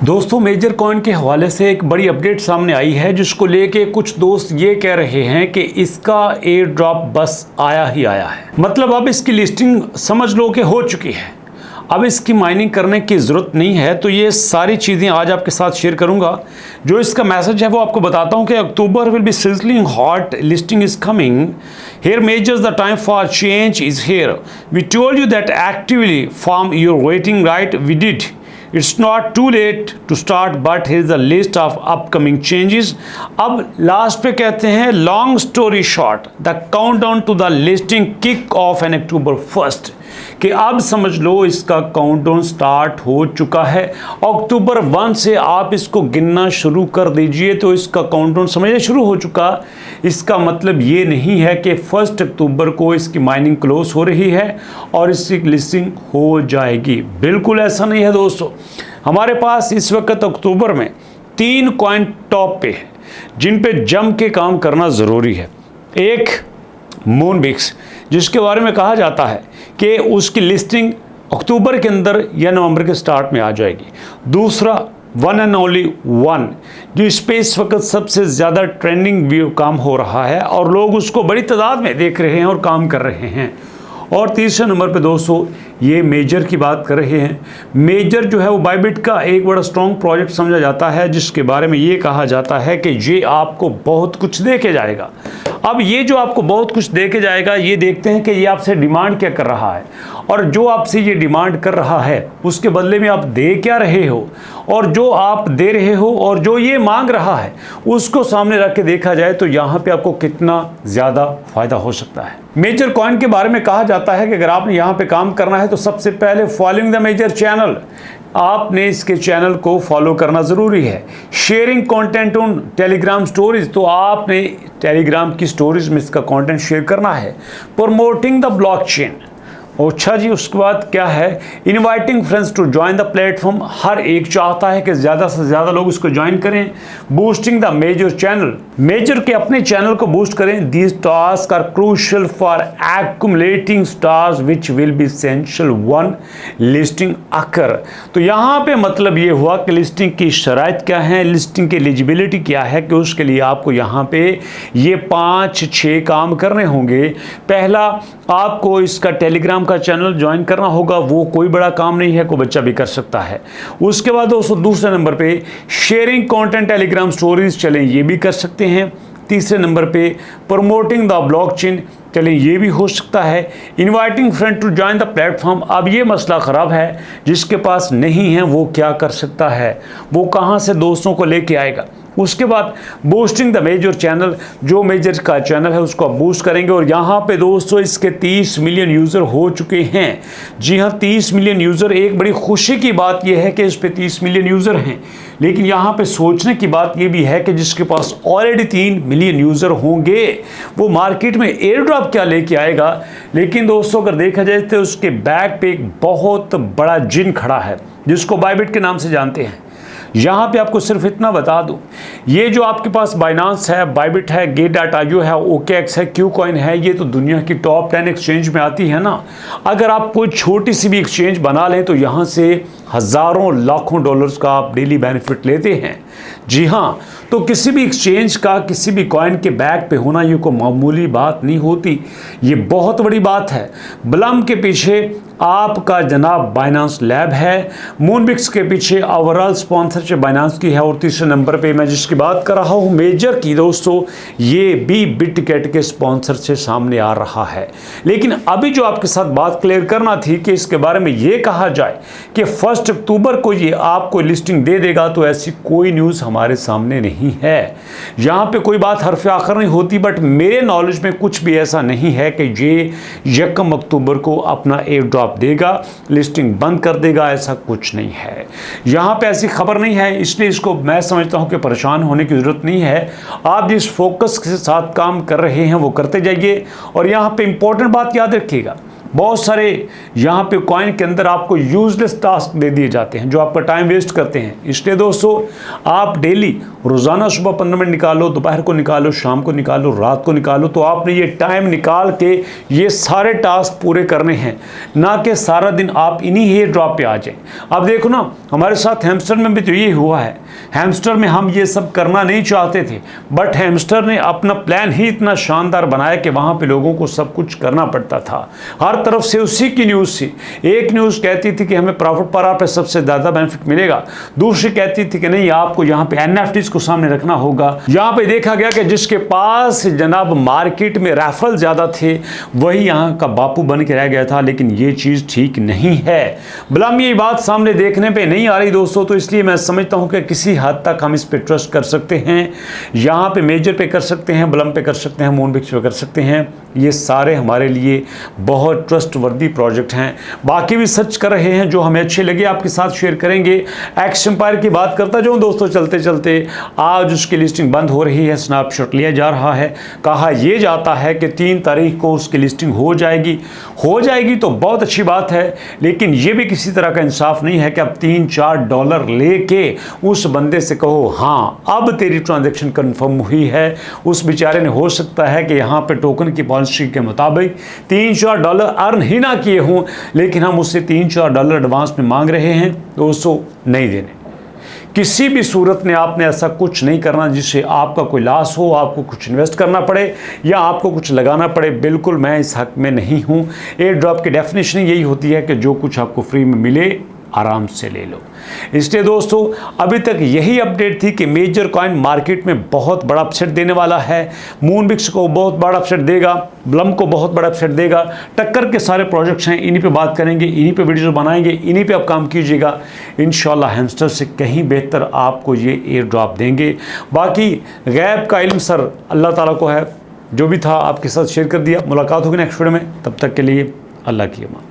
दोस्तों major coin के हवाले से एक बड़ी अपडेट सामने आई है जिसको लेके कुछ दोस्त ये कह रहे हैं कि इसका एयर ड्रॉप बस आया ही आया है। मतलब अब इसकी लिस्टिंग समझ लो कि हो चुकी है, अब इसकी माइनिंग करने की ज़रूरत नहीं है। तो ये सारी चीज़ें आज आपके साथ शेयर करूंगा। जो इसका मैसेज है वो आपको बताता हूं कि October will be sizzling hot, listing is coming here, measures the time for change is here. We told you that actively farm you're waiting, right? We did. It's not too late to start, but here's the list of upcoming changes. अब last पे कहते हैं long story short, the countdown to the listing kick off on October 1st, कि अब समझ लो इसका countdown start हो चुका है। अक्टूबर 1 से आप इसको गिनना शुरू कर दीजिए। तो इसका काउंटडाउन समझिए शुरू हो चुका। इसका मतलब ये नहीं है कि 1 अक्टूबर को इसकी माइनिंग क्लोज हो रही है और इसकी लिस्टिंग हो जाएगी। बिल्कुल ऐसा नहीं है दोस्तों। हमारे पास इस वक्त अक्टूबर में 3 कॉइन टॉप पे है जिन पे जम के काम करना ज़रूरी है। एक मूनबिक्स, जिसके बारे में कहा जाता है कि उसकी लिस्टिंग अक्टूबर के अंदर या नवंबर के स्टार्ट में आ जाएगी। दूसरा वन एंड ओनली वन, जो इस पे इस वक्त सबसे ज़्यादा ट्रेंडिंग व्यू काम हो रहा है और लोग उसको बड़ी तादाद में देख रहे हैं और काम कर रहे हैं। और तीसरे नंबर पे दोस्तों ये मेजर की बात कर रहे हैं। मेजर जो है वो बाइबिट का एक बड़ा स्ट्रॉन्ग प्रोजेक्ट समझा जाता है, जिसके बारे में ये कहा जाता है कि ये आपको बहुत कुछ दे के जाएगा। अब ये जो आपको बहुत कुछ दे के जाएगा, ये देखते हैं कि ये आपसे डिमांड क्या कर रहा है और जो आपसे ये डिमांड कर रहा है उसके बदले में आप दे क्या रहे हो, और जो आप दे रहे हो और जो ये मांग रहा है उसको सामने रख के देखा जाए तो यहाँ पे आपको कितना ज़्यादा फायदा हो सकता है। मेजर कॉइन के बारे में कहा जाता है कि अगर आपने यहाँ पे काम करना है तो सबसे पहले फॉलोइंग द मेजर चैनल, आपने इसके चैनल को फॉलो करना ज़रूरी है। Sharing content on Telegram stories, तो आपने टेलीग्राम की स्टोरीज में इसका कंटेंट शेयर करना है। प्रमोटिंग द ब्लॉकचेन, अच्छा जी, उसके बाद क्या है, inviting friends to join the platform, हर एक चाहता है कि ज़्यादा से ज़्यादा लोग उसको ज्वाइन करें। Boosting the major channel, major के अपने चैनल को बूस्ट करें। These task are crucial for accumulating stars which will be essential when listing occur. तो यहाँ पे मतलब ये हुआ कि लिस्टिंग की शराइत क्या है, लिस्टिंग की एलिजिबिलिटी क्या है, कि उसके लिए आपको यहाँ पे ये 5-6 काम करने होंगे। पहला, आपको इसका टेलीग्राम का चैनल ज्वाइन करना होगा, वो कोई बड़ा काम नहीं है, कोई बच्चा भी कर सकता है। उसके बाद दोस्तों दूसरे नंबर पे शेयरिंग कंटेंट टेलीग्राम स्टोरीज, चलें ये भी कर सकते हैं। तीसरे नंबर पे प्रमोटिंग द ब्लॉकचेन, चलें ये भी हो सकता है। Inviting friend to join the platform, अब ये मसला ख़राब है, जिसके पास नहीं है वो क्या कर सकता है, वो कहाँ से दोस्तों को लेके आएगा। उसके बाद बूस्टिंग द मेजर चैनल, जो मेजर का चैनल है उसको आप बूस्ट करेंगे। और यहाँ पे दोस्तों इसके 30 मिलियन यूज़र हो चुके हैं। जी हाँ, 30 मिलियन यूज़र। एक बड़ी खुशी की बात यह है कि इस पे 30 मिलियन यूज़र हैं, लेकिन यहाँ पे सोचने की बात ये भी है कि जिसके पास ऑलरेडी 3 मिलियन यूज़र होंगे वो मार्केट में एयर ड्रॉप क्या लेके आएगा। लेकिन दोस्तों अगर देखा जाए तो उसके बैक पे एक बहुत बड़ा जिन खड़ा है जिसको बाइबिट के नाम से जानते हैं। यहाँ पे आपको सिर्फ इतना बता दूं, ये जो आपके पास बाइनांस है, बाइबिट है, Gate.io है, OKX है, क्यूकॉइन है, ये तो दुनिया की टॉप 10 एक्सचेंज में आती है ना। अगर आप कोई छोटी सी भी एक्सचेंज बना लें तो यहाँ से हज़ारों लाखों डॉलर्स का आप डेली बेनिफिट लेते हैं। जी हाँ, तो किसी भी एक्सचेंज का किसी भी कॉइन के बैक पे होना ये कोई मामूली बात नहीं होती, ये बहुत बड़ी बात है। ब्लम के पीछे आपका जनाब बाइनांस लैब है, मूनबिक्स के पीछे ओवरऑल स्पॉन्सरशिप बाइनांस की है, और तीसरे नंबर पे मैं जिसकी बात कर रहा हूँ मेजर की दोस्तों, ये भी बिटगेट के स्पॉन्सर से सामने आ रहा है। लेकिन अभी जो आपके साथ बात क्लियर करना थी कि इसके बारे में ये कहा जाए कि 1 अक्टूबर को ये आपको लिस्टिंग दे देगा, तो ऐसी कोई न्यूज़ हमारे सामने नहीं है। यहाँ पे कोई बात हरफ आखिर नहीं होती, बट मेरे नॉलेज में कुछ भी ऐसा नहीं है कि ये 1 अक्टूबर को अपना एयर ड्रॉप देगा, लिस्टिंग बंद कर देगा, ऐसा कुछ नहीं है। यहाँ पे ऐसी खबर नहीं है, इसलिए इसको मैं समझता हूँ कि परेशान होने की ज़रूरत नहीं है। आप जिस फोकस के साथ काम कर रहे हैं वो करते जाइए। और यहाँ पे इंपॉर्टेंट बात याद रखिएगा, बहुत सारे यहाँ पे कॉइन के अंदर आपको यूजलेस टास्क दे दिए जाते हैं जो आपका टाइम वेस्ट करते हैं। इसलिए दोस्तों आप डेली रोज़ाना सुबह 15 मिनट निकालो, दोपहर को निकालो, शाम को निकालो, रात को निकालो, तो आपने ये टाइम निकाल के ये सारे टास्क पूरे करने हैं, ना कि सारा दिन आप इन्हीं एयर ड्रॉप पे आ जाएं। अब देखो ना, हमारे साथ हैमस्टर में भी तो ये हुआ है। हैमस्टर में हम ये सब करना नहीं चाहते थे, बट हैमस्टर ने अपना प्लान ही इतना शानदार बनाया कि वहाँ पे लोगों को सब कुछ करना पड़ता था। हर तरफ से उसी की न्यूज़ थी। एक न्यूज़ कहती थी कि हमें प्रॉफिट पर आवर पे सबसे ज़्यादा बेनिफिट मिलेगा, दूसरी कहती थी कि नहीं आपको यहाँ पे NFTs को सामने रखना होगा। यहाँ पे देखा गया कि जिसके पास जनाब मार्केट में रेफरल ज़्यादा थे वही यहाँ का बापू बन के रह गया था, लेकिन ये चीज़ ठीक नहीं है। बलम ये बात सामने देखने पे नहीं आ रही दोस्तों, तो इसलिए मैं समझता हूँ कि किसी हद तक हम इस पे ट्रस्ट कर सकते हैं। यहाँ पे मेजर पे कर सकते हैं, बलम पे कर सकते हैं, मूनबिक्स पे कर सकते हैं। ये सारे हमारे लिए बहुत ट्रस्टवर्दी प्रोजेक्ट हैं। बाकी भी सर्च कर रहे हैं, जो हमें अच्छे लगे आपके साथ शेयर करेंगे। एक्स एम्पायर की बात करता जाऊँ दोस्तों चलते चलते, आज उसकी लिस्टिंग बंद हो रही है, स्नैपशॉट लिया जा रहा है। कहा यह जाता है कि 3 तारीख को उसकी लिस्टिंग हो जाएगी तो बहुत अच्छी बात है, लेकिन यह भी किसी तरह का इंसाफ नहीं है कि अब $3-4 लेके उस बंदे से कहो हाँ अब तेरी ट्रांजैक्शन कंफर्म हुई है। उस बेचारे ने हो सकता है कि यहाँ पे टोकन की पॉलिसी के मुताबिक $3-4 अर्न ही ना किए हों, लेकिन हम उससे $3-4 एडवांस में मांग रहे हैं। दोस्तों नहीं देने, किसी भी सूरत में आपने ऐसा कुछ नहीं करना जिससे आपका कोई लॉस हो, आपको कुछ इन्वेस्ट करना पड़े या आपको कुछ लगाना पड़े। बिल्कुल मैं इस हक में नहीं हूँ। एयर ड्रॉप की डेफिनेशन यही होती है कि जो कुछ आपको फ्री में मिले आराम से ले लो। इसलिए दोस्तों अभी तक यही अपडेट थी कि मेजर कॉइन मार्केट में बहुत बड़ा अपसेट देने वाला है। मूनबिक्स को बहुत बड़ा अपसेट देगा, ब्लम को बहुत बड़ा अपसेट देगा। टक्कर के सारे प्रोजेक्ट्स हैं, इन्हीं पे बात करेंगे, इन्हीं पे वीडियो बनाएंगे, इन्हीं पे आप काम कीजिएगा। इंशाल्लाह हैमस्टर से कहीं बेहतर आपको ये एयर ड्रॉप देंगे। बाकी गैब का इल्म सर अल्लाह ताला को है। जो भी था आपके साथ शेयर कर दिया। मुलाकात होगी नेक्स्ट वीडियो में, तब तक के लिए अल्लाह की अमान।